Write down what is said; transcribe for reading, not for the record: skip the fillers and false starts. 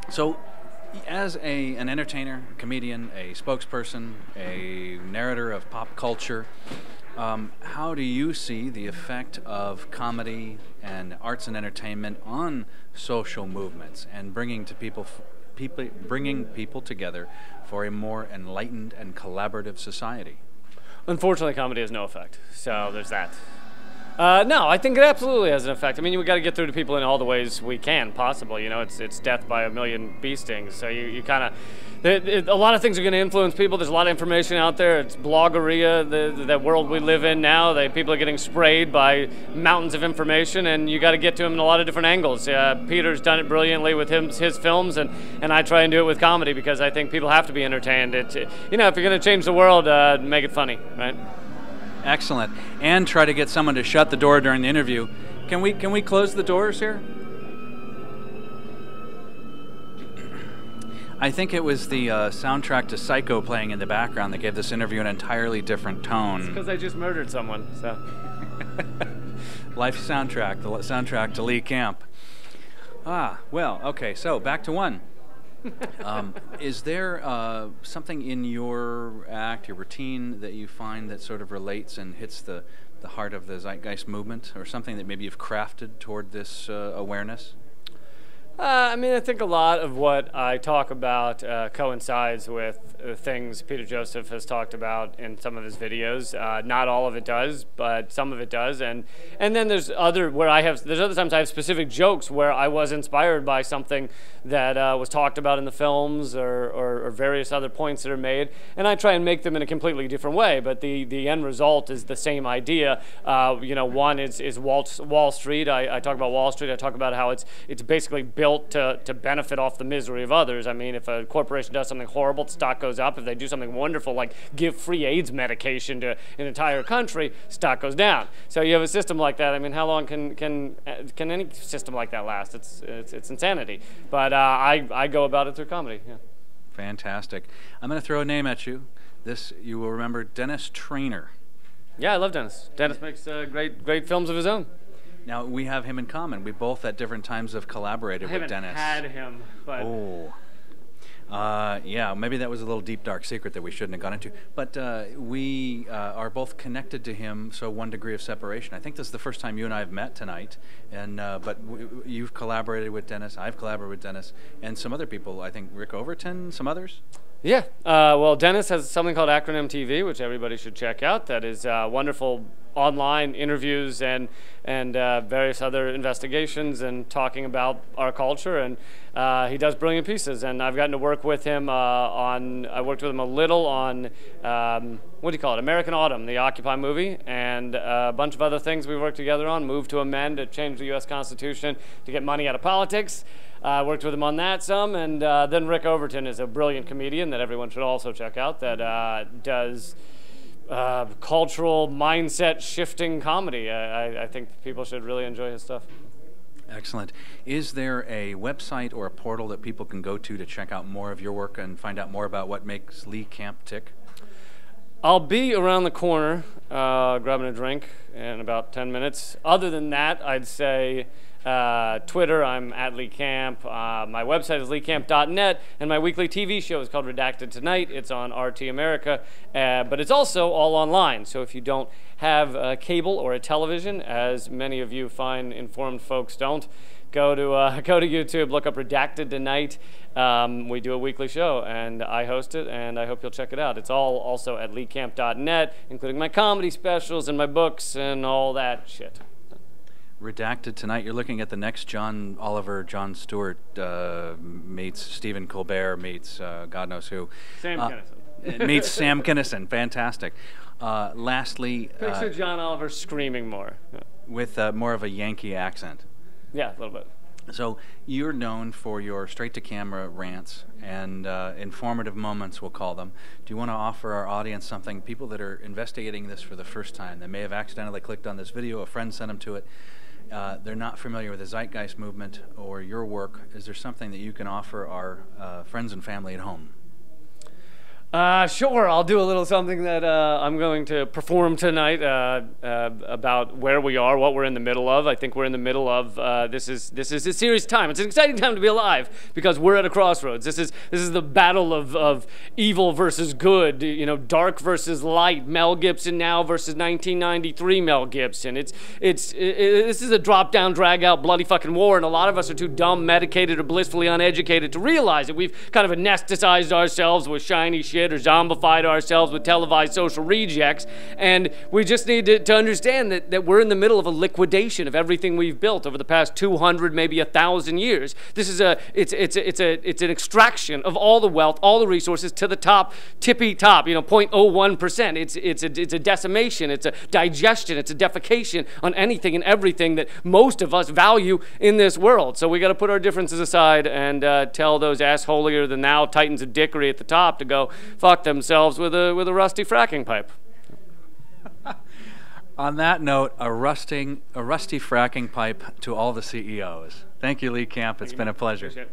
So, as an entertainer, a comedian, a spokesperson, a narrator of pop culture, how do you see the effect of comedy and arts and entertainment on social movements and bringing people together for a more enlightened and collaborative society? Unfortunately, comedy has no effect. So there's that. No, I think it absolutely has an effect. I mean, we got to get through to people in all the ways we can possible. You know, it's death by a million bee stings. So you kind of, a lot of things are going to influence people. There's a lot of information out there. It's bloggeria, that world we live in now. People are getting sprayed by mountains of information, and you got to get to them in a lot of different angles. Peter's done it brilliantly with his films, and I try and do it with comedy because I think people have to be entertained. If you're going to change the world, make it funny, right? Excellent. And try to get someone to shut the door during the interview. Can we close the doors here? I think it was the soundtrack to Psycho playing in the background that gave this interview an entirely different tone. It's because I just murdered someone, so. Life soundtrack, the soundtrack to Lee Camp. Well, okay, so back to one. Is there something in your act, your routine, that you find that sort of relates and hits the heart of the Zeitgeist movement, or something that maybe you've crafted toward this awareness? I mean, I think a lot of what I talk about coincides with things Peter Joseph has talked about in some of his videos. Not all of it does, but some of it does. And then there's other times I have specific jokes where I was inspired by something that was talked about in the films or various other points that are made, and I try and make them in a completely different way. But the end result is the same idea. One is Wall Street. I talk about Wall Street. I talk about how it's basically built to benefit off the misery of others. I mean, if a corporation does something horrible, the stock goes up. If they do something wonderful, like give free AIDS medication to an entire country, stock goes down. So you have a system like that. I mean, how long can any system like that last? It's insanity. But I go about it through comedy. Yeah. Fantastic. I'm going to throw a name at you. You will remember Dennis Trainer. Yeah, I love Dennis. Dennis makes great films of his own. Now, we have him in common. We both at different times have collaborated with Dennis. I haven't had him, but... Oh. Yeah, maybe that was a little deep, dark secret that we shouldn't have gone into. But we are both connected to him, so one degree of separation. I think this is the first time you and I have met tonight. But you've collaborated with Dennis, I've collaborated with Dennis, and some other people. I think Rick Overton, some others? Yeah. Well, Dennis has something called Acronym TV, which everybody should check out. That is wonderful online interviews and various other investigations and talking about our culture, and he does brilliant pieces. And I've gotten to work with him I worked with him a little on what do you call it, American Autumn, the Occupy movie, and a bunch of other things we worked together on. Moved to amend to change the U.S. Constitution to get money out of politics. Worked with him on that some, and then Rick Overton is a brilliant comedian that everyone should also check out that does cultural mindset shifting comedy. I think people should really enjoy his stuff. Excellent. Is there a website or a portal that people can go to check out more of your work and find out more about what makes Lee Camp tick? I'll be around the corner grabbing a drink in about 10 minutes. Other than that, I'd say Twitter, I'm at Lee Camp. My website is leecamp.net, and my weekly TV show is called Redacted Tonight. It's on RT America, but it's also all online. So if you don't have cable or a television, as many of you fine informed folks don't, go to YouTube, look up Redacted Tonight. We do a weekly show, and I host it, and I hope you'll check it out. It's all also at leecamp.net, including my comedy specials and my books and all that shit. Redacted Tonight. You're looking at the next John Oliver, Jon Stewart meets Stephen Colbert meets God knows who. Sam Kinison. Meets Sam Kinison. Fantastic. Lastly, picture John Oliver screaming more. Yeah. With more of a Yankee accent. Yeah, a little bit. So you're known for your straight-to-camera rants and informative moments, we'll call them. Do you want to offer our audience something, people that are investigating this for the first time, they may have accidentally clicked on this video, a friend sent them to it, they're not familiar with the Zeitgeist movement or your work. Is there something that you can offer our friends and family at home? Sure, I'll do a little something that I'm going to perform tonight about where we are, what we're in the middle of. I think we're in the middle of this is a serious time. It's an exciting time to be alive because we're at a crossroads. This is the battle of evil versus good, you know, dark versus light. Mel Gibson now versus 1993 Mel Gibson. This is a drop down, drag out, bloody fucking war, and a lot of us are too dumb, medicated, or blissfully uneducated to realize it. We've kind of anesthetized ourselves with shiny shit, or zombified ourselves with televised social rejects, and we just need to understand that we're in the middle of a liquidation of everything we've built over the past 200, maybe 1,000 years. This is it's an extraction of all the wealth, all the resources to the top, tippy top, you know, 0.01%. It's a decimation, it's a digestion, it's a defecation on anything and everything that most of us value in this world. So we got to put our differences aside and tell those assholier than thou titans of dickery at the top to go fuck themselves with a rusty fracking pipe. On that note, a rusty fracking pipe to all the CEOs. Thank you, Lee Camp. It's been a pleasure.